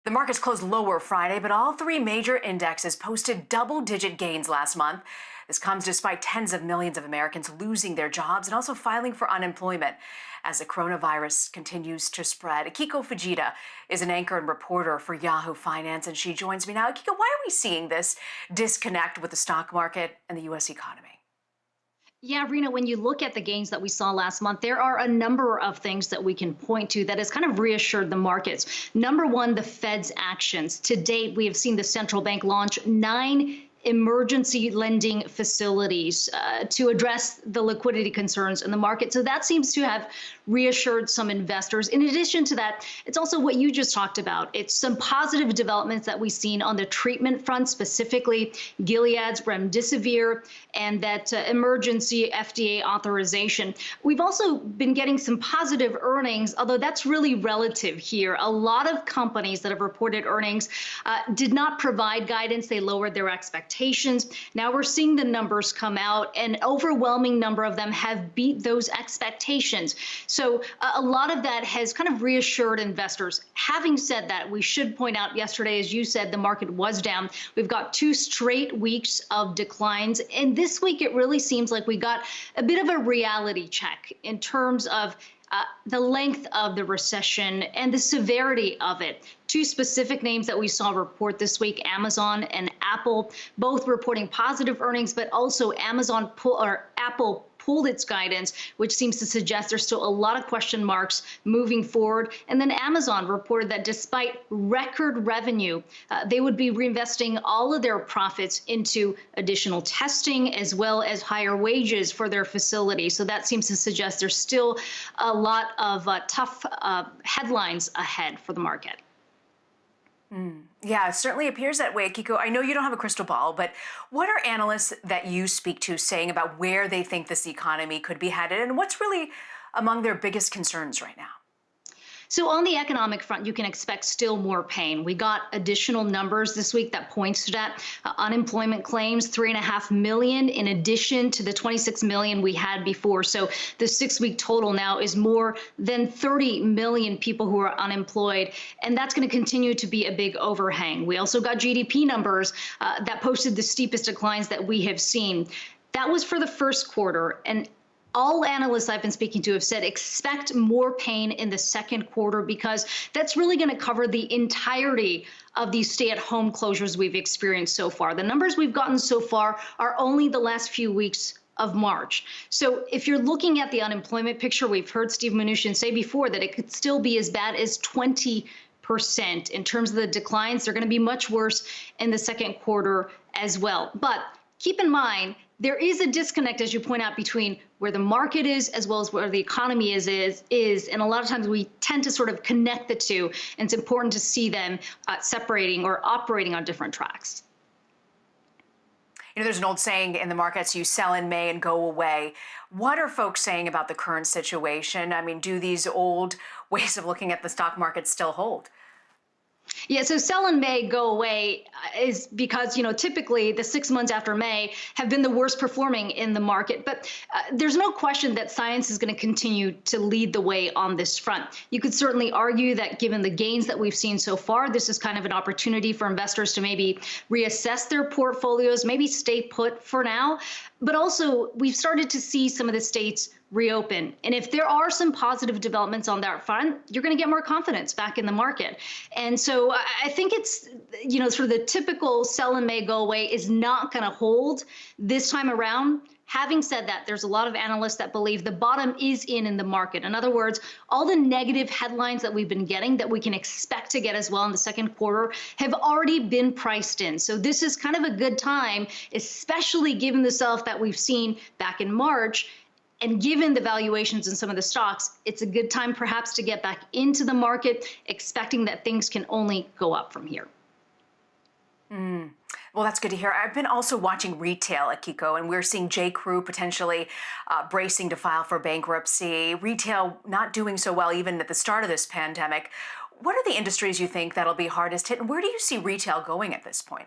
The markets closed lower Friday, but all three major indexes posted double-digit gains last month. This comes despite tens of millions of Americans losing their jobs and also filing for unemployment as the coronavirus continues to spread. Akiko Fujita is an anchor and reporter for Yahoo Finance, and she joins me now. Akiko, why are we seeing this disconnect with the stock market and the U.S. economy? Yeah, Rena, when you look at the gains that we saw last month, there are a number of things that we can point to that has kind of reassured the markets. Number one, the Fed's actions. To date, we have seen the central bank launch 9 emergency lending facilities to address the liquidity concerns in the market. So that seems to have reassured some investors. In addition to that, it's also what you just talked about. It's some positive developments that we've seen on the treatment front, specifically Gilead's remdesivir and that emergency FDA authorization. We've also been getting some positive earnings, although that's really relative here. A lot of companies that have reported earnings did not provide guidance. They lowered their expectations. Now we're seeing the numbers come out. An overwhelming number of them have beat those expectations. So a lot of that has kind of reassured investors. Having said that, we should point out yesterday, as you said, the market was down. We've got 2 straight weeks of declines. And this week, it really seems like we got a bit of a reality check in terms of the length of the recession and the severity of it. 2 specific names that we saw report this week, Amazon and Apple, both reporting positive earnings, but also Apple pulled its guidance, which seems to suggest there's still a lot of question marks moving forward. And then Amazon reported that despite record revenue, they would be reinvesting all of their profits into additional testing as well as higher wages for their facility. So that seems to suggest there's still a lot of tough headlines ahead for the market. Yeah, it certainly appears that way, Akiko. I know you don't have a crystal ball, but what are analysts that you speak to saying about where they think this economy could be headed, and what's really among their biggest concerns right now? So on the economic front, you can expect still more pain. We got additional numbers this week that points to that. Unemployment claims, 3.5 million in addition to the 26 million we had before. So the 6-week total now is more than 30 million people who are unemployed. And that's going to continue to be a big overhang. We also got GDP numbers that posted the steepest declines that we have seen. That was for the first quarter. And all analysts I've been speaking to have said expect more pain in the second quarter because that's really going to cover the entirety of these stay-at-home closures we've experienced so far. The numbers we've gotten so far are only the last few weeks of March. So if you're looking at the unemployment picture, we've heard Steve Mnuchin say before that it could still be as bad as 20%. In terms of the declines, they're going to be much worse in the second quarter as well. But keep in mind, there is a disconnect, as you point out, between where the market is as well as where the economy is. And a lot of times we tend to sort of connect the two, and it's important to see them separating or operating on different tracks. You know, there's an old saying in the markets, you sell in May and go away. What are folks saying about the current situation? I mean, do these old ways of looking at the stock market still hold? Yeah, so sell in May, go away is because, typically the 6 months after May have been the worst performing in the market. But there's no question that science is going to continue to lead the way on this front. You could certainly argue that given the gains that we've seen so far, this is kind of an opportunity for investors to maybe reassess their portfolios, maybe stay put for now. But also, we've started to see some of the states reopen. And if there are some positive developments on that front, you're going to get more confidence back in the market. And so I think it's, sort of the typical sell in May, go away is not going to hold this time around. Having said that, there's a lot of analysts that believe the bottom is in the market. In other words, all the negative headlines that we've been getting that we can expect to get as well in the second quarter have already been priced in. So this is kind of a good time, especially given the sell-off that we've seen back in March. And given the valuations in some of the stocks, it's a good time perhaps to get back into the market, expecting that things can only go up from here. Well, that's good to hear. I've been also watching retail, Akiko, and we're seeing J.Crew potentially bracing to file for bankruptcy. Retail not doing so well even at the start of this pandemic. What are the industries you think that'll be hardest hit, and where do you see retail going at this point?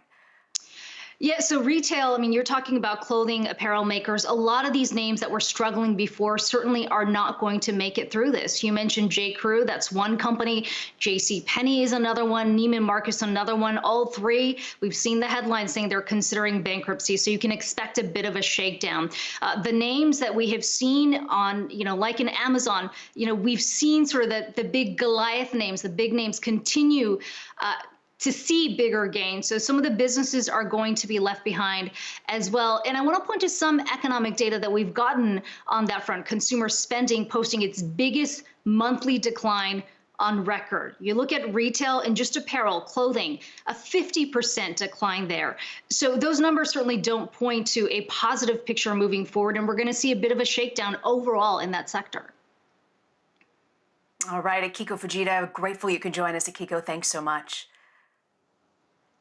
Yeah, so retail, I mean, you're talking about clothing, apparel makers. A lot of these names that were struggling before certainly are not going to make it through this. You mentioned J. Crew, that's one company. J.C. Penney is another one. Neiman Marcus, another one. All three, we've seen the headlines saying they're considering bankruptcy. So you can expect a bit of a shakedown. The names that we have seen on, like in Amazon, we've seen sort of the big Goliath names, the big names continue to see bigger gains. So some of the businesses are going to be left behind as well. And I want to point to some economic data that we've gotten on that front. Consumer spending posting its biggest monthly decline on record. You look at retail and just apparel, clothing, a 50% decline there. So those numbers certainly don't point to a positive picture moving forward, and we're going to see a bit of a shakedown overall in that sector. All right, Akiko Fujita, grateful you could join us. Akiko, thanks so much.